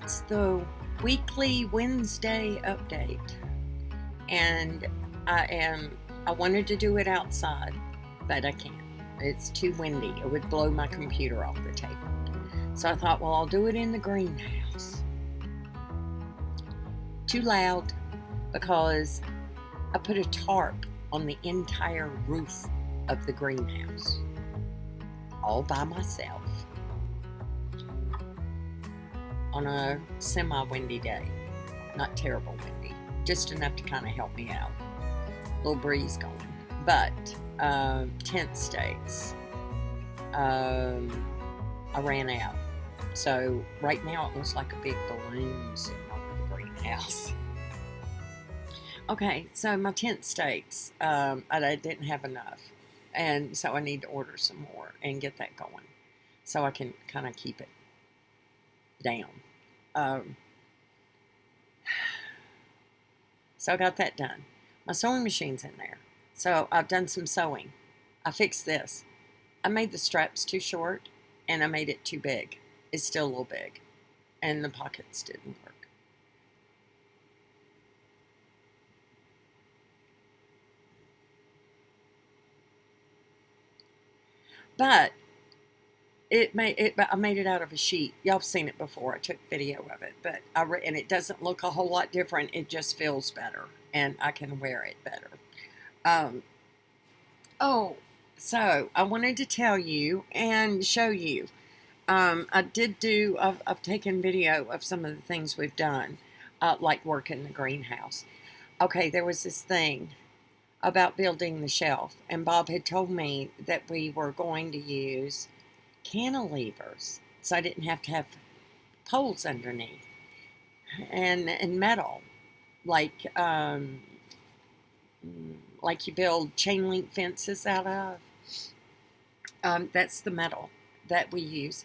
It's the weekly Wednesday update, and I wanted to do it outside, but I can't. It's too windy. It would blow my computer off the table. So I thought, well, I'll do it in the greenhouse. Too loud because I put a tarp on the entire roof of the greenhouse, all by myself, on a semi-windy day. Not terrible windy, just enough to kind of help me out. A little breeze going. But tent stakes, I ran out. So right now it looks like a big balloon sitting over the greenhouse. Okay, so my tent stakes, I didn't have enough. And so I need to order some more and get that going so I can kind of keep it down. So I got that done. My sewing machine's in there. So I've done some sewing. I fixed this. I made the straps too short and I made it too big. It's still a little big. And the pockets didn't work. But I made it out of a sheet. Y'all have seen it before. I took video of it, but and it doesn't look a whole lot different. It just feels better, and I can wear it better. So I wanted to tell you and show you. I've taken video of some of the things we've done, like work in the greenhouse. Okay, there was this thing about building the shelf, and Bob had told me that we were going to use cantilevers, so I didn't have to have poles underneath, and metal, like you build chain link fences out of. That's the metal that we use.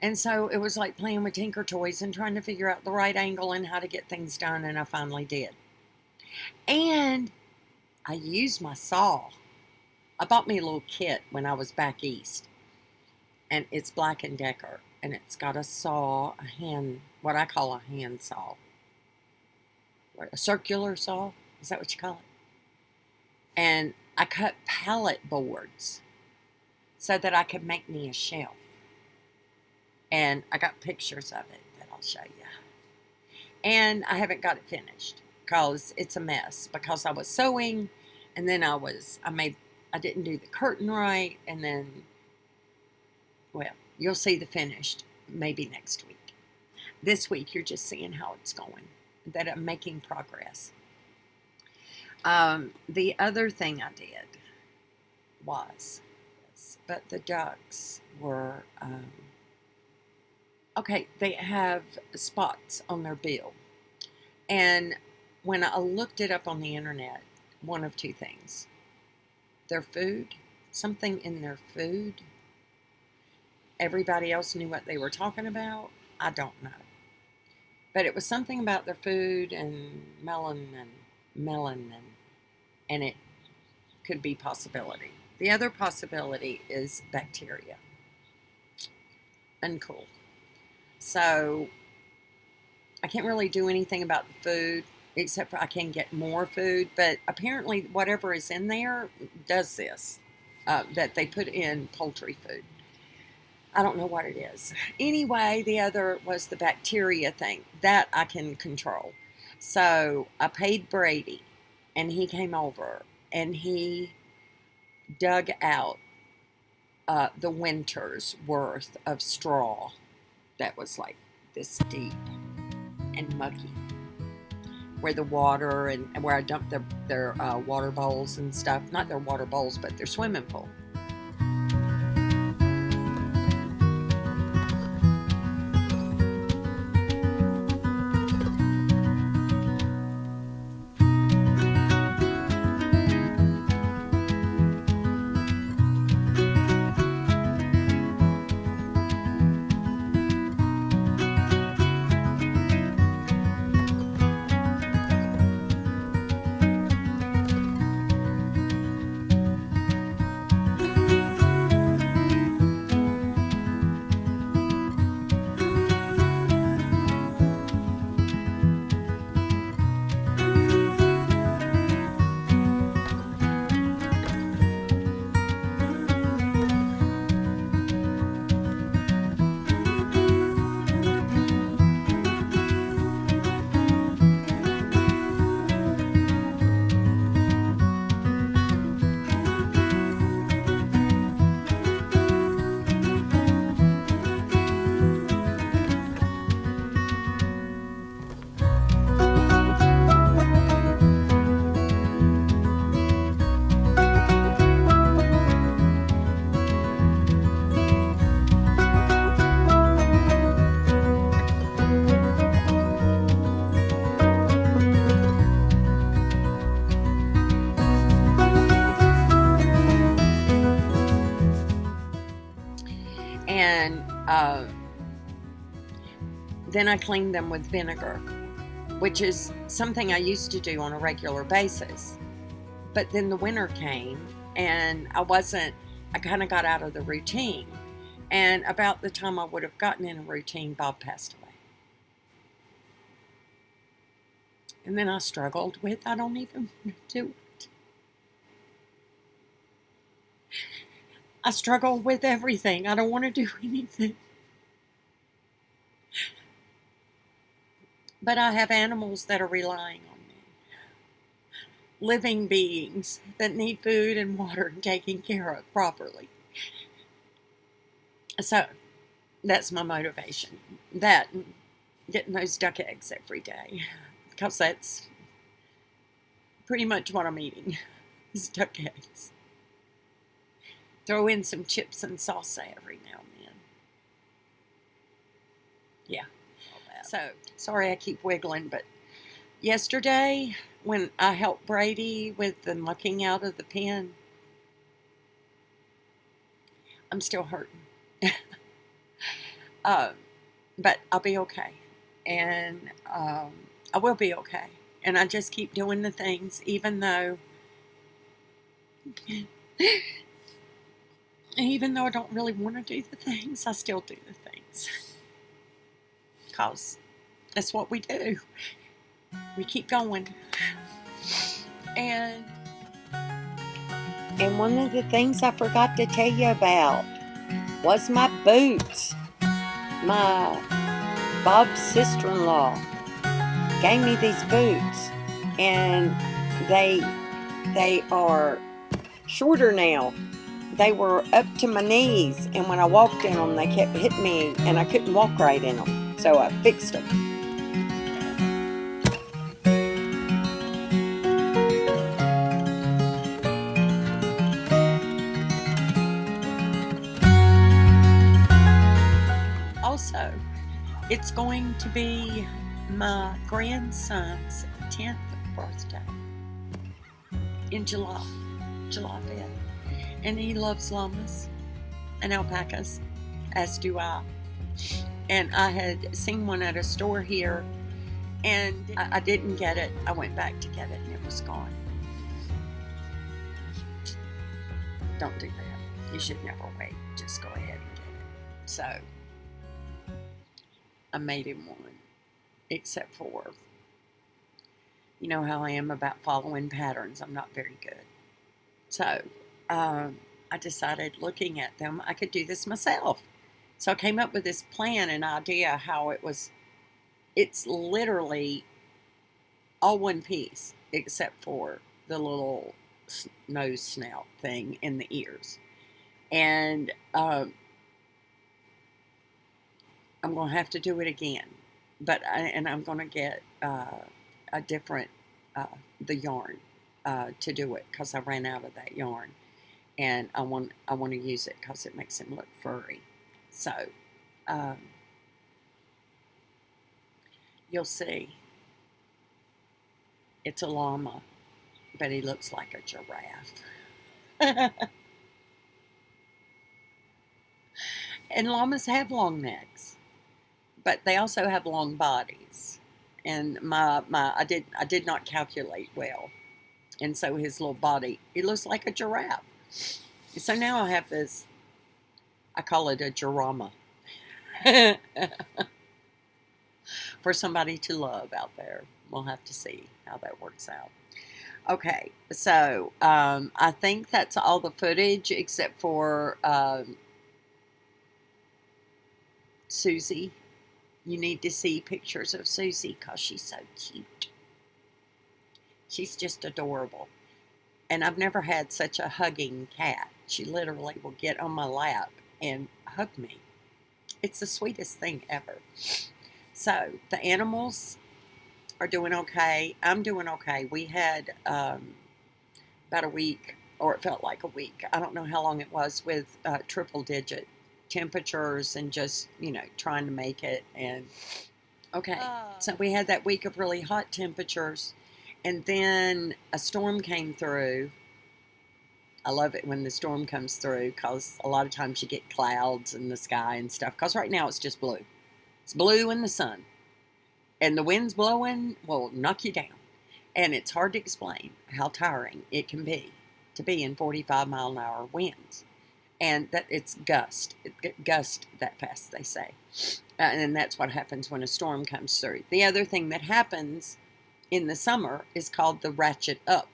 And so it was like playing with Tinker Toys and trying to figure out the right angle and how to get things done, and I finally did. And I used my saw. I bought me a little kit when I was back east. And it's Black & Decker. And it's got a saw, what I call a hand saw. A circular saw. Is that what you call it? And I cut pallet boards so that I could make me a shelf. And I got pictures of it that I'll show you. And I haven't got it finished because it's a mess, because I was sewing, and then I didn't do the curtain right, and then, well, you'll see the finished maybe next week. This week you're just seeing how it's going, that I'm making progress. The other thing I did was this, but the ducks were, okay, they have spots on their bill. And when I looked it up on the internet, one of two things. Their food, something in their food. Everybody else knew what they were talking about. I don't know. But it was something about their food and melanin, and it could be possibility. The other possibility is bacteria. Uncool. So I can't really do anything about the food, except for I can get more food, but apparently whatever is in there does this, that they put in poultry food. I don't know what it is. Anyway, the other was the bacteria thing. That I can control. So I paid Brady, and he came over, and he dug out the winter's worth of straw that was like this deep and mucky, where the water and where I dumped their water bowls and stuff. Not their water bowls, but their swimming pool. Then I cleaned them with vinegar, which is something I used to do on a regular basis. But then the winter came, and I kind of got out of the routine. And about the time I would have gotten in a routine, Bob passed away. And then I struggled with, I don't even do it. I struggle with everything. I don't want to do anything. But I have animals that are relying on me. Living beings that need food and water and taken care of properly. So that's my motivation. That and getting those duck eggs every day. Because that's pretty much what I'm eating. Is duck eggs. Throw in some chips and salsa every now and then. Yeah. So, sorry I keep wiggling, but yesterday when I helped Brady with the mucking out of the pen, I'm still hurting. But I'll be okay. And I will be okay. And I just keep doing the things, even though I don't really want to do the things, I still do the things. Because that's what we do. We keep going. And one of the things I forgot to tell you about was my boots. My Bob's sister-in-law gave me these boots, and they are shorter now. They were up to my knees, and when I walked in them, they kept hitting me, and I couldn't walk right in them. So I fixed them. Also, it's going to be my grandson's 10th birthday in July 5th. And he loves llamas and alpacas, as do I. And I had seen one at a store here, and I didn't get it. I went back to get it, and it was gone. Don't do that. You should never wait. Just go ahead and get it. So I made him one, except for, you know how I am about following patterns. I'm not very good. So I decided, looking at them, I could do this myself. So I came up with this plan and idea how it's literally all one piece, except for the little nose snout thing in the ears. And I'm going to have to do it again. And I'm going to get a different, the yarn to do it, because I ran out of that yarn. And I want to use it because it makes him look furry. So, you'll see. It's a llama, but he looks like a giraffe. And llamas have long necks, but they also have long bodies. And I did not calculate well, and so his little body, he looks like a giraffe. So now I have this, I call it a girama. For somebody to love out there. We'll have to see how that works out. Okay, so I think that's all the footage except for Susie. You need to see pictures of Susie because she's so cute. She's just adorable. And I've never had such a hugging cat. She literally will get on my lap and hug me. It's the sweetest thing ever. So the animals are doing okay. I'm doing okay. We had about a week, or it felt like a week. I don't know how long it was, with triple digit temperatures and just, trying to make it. And okay, so we had that week of really hot temperatures, and then a storm came through I love it when the storm comes through because a lot of times you get clouds in the sky and stuff. Because right now it's just blue. It's blue in the sun. And the wind's blowing will knock you down. And it's hard to explain how tiring it can be to be in 45-mile-an-hour winds. And that it's gust that fast, they say. And that's what happens when a storm comes through. The other thing that happens in the summer is called the ratchet up.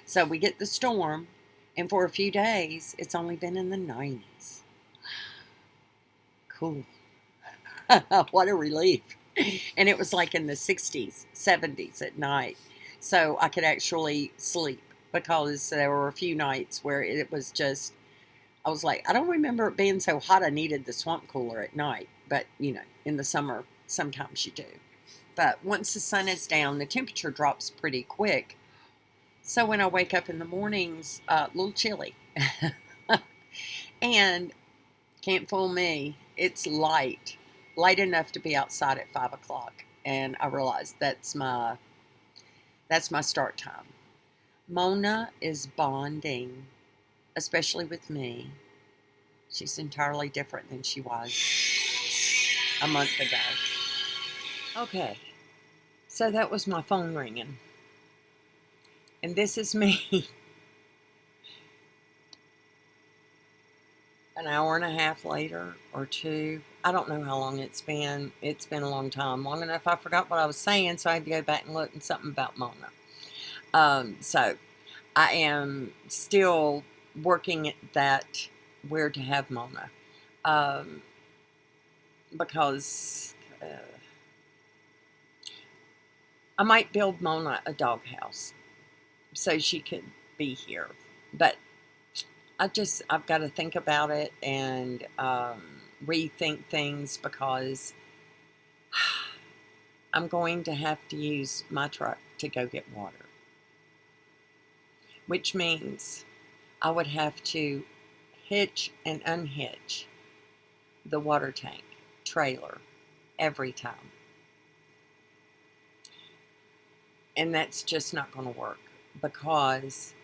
So we get the storm, and for a few days, it's only been in the 90s. Cool. What a relief. And it was like in the 60s, 70s at night. So I could actually sleep because there were a few nights where it was just, I was like, I don't remember it being so hot I needed the swamp cooler at night. But, in the summer, sometimes you do. But once the sun is down, the temperature drops pretty quick. So when I wake up in the mornings, a little chilly. And can't fool me, it's light enough to be outside at 5 o'clock. And I realize that's my start time. Mona is bonding, especially with me. She's entirely different than she was a month ago. Okay, so that was my phone ringing. And this is me an hour and a half later or two. I don't know how long it's been. It's been a long time. Long enough I forgot what I was saying, so I had to go back and look at something about Mona. So I am still working at that where to have Mona. Because I might build Mona a doghouse so she could be here. But I've got to think about it and rethink things because I'm going to have to use my truck to go get water. Which means I would have to hitch and unhitch the water tank trailer every time. And that's just not going to work because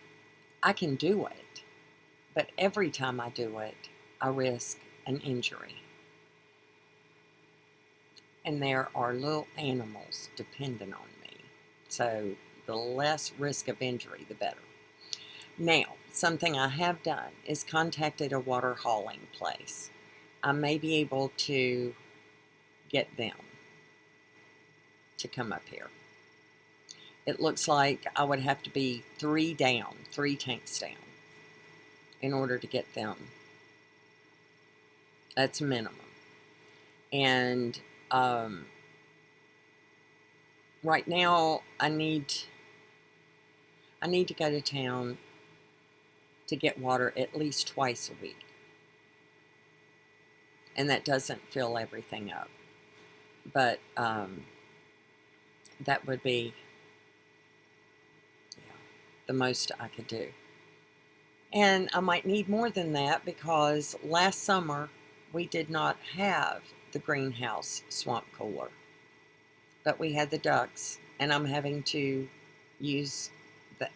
I can do it, but every time I do it, I risk an injury. And there are little animals dependent on me. So the less risk of injury, the better. Now, something I have done is contacted a water hauling place. I may be able to get them to come up here. It looks like I would have to be 3 tanks down in order to get them. That's minimum. And right now I need to go to town to get water at least twice a week. And that doesn't fill everything up. But that would be the most I could do. And I might need more than that because last summer we did not have the greenhouse swamp cooler. But we had the ducks, and I'm having to use the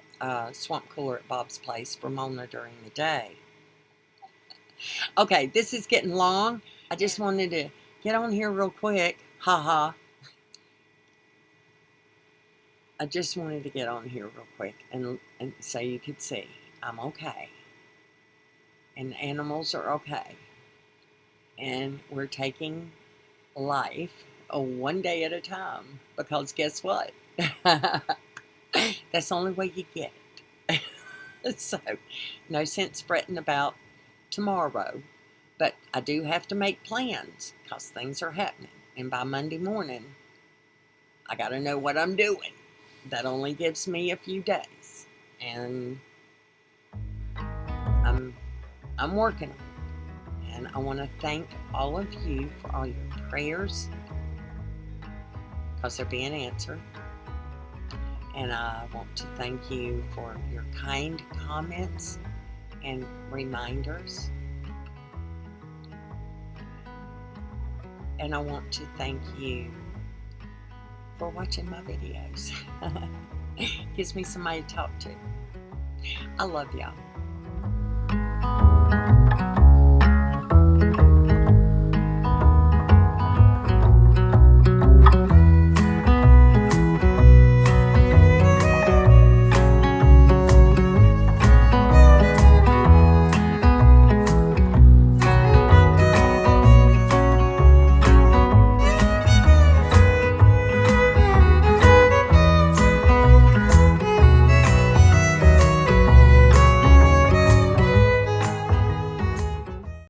swamp cooler at Bob's place for Mona during the day. Okay, this is getting long. I just wanted to get on here real quick. Ha. I just wanted to get on here real quick and so you could see I'm okay. And the animals are okay. And we're taking life one day at a time. Because guess what? That's the only way you get it. So, no sense fretting about tomorrow. But I do have to make plans because things are happening. And by Monday morning, I got to know what I'm doing. That only gives me a few days. And I'm working on it. And I want to thank all of you for all your prayers because they're being answered. And I want to thank you for your kind comments and reminders. And I want to thank you for watching my videos. Gives me somebody to talk to. I love y'all. you.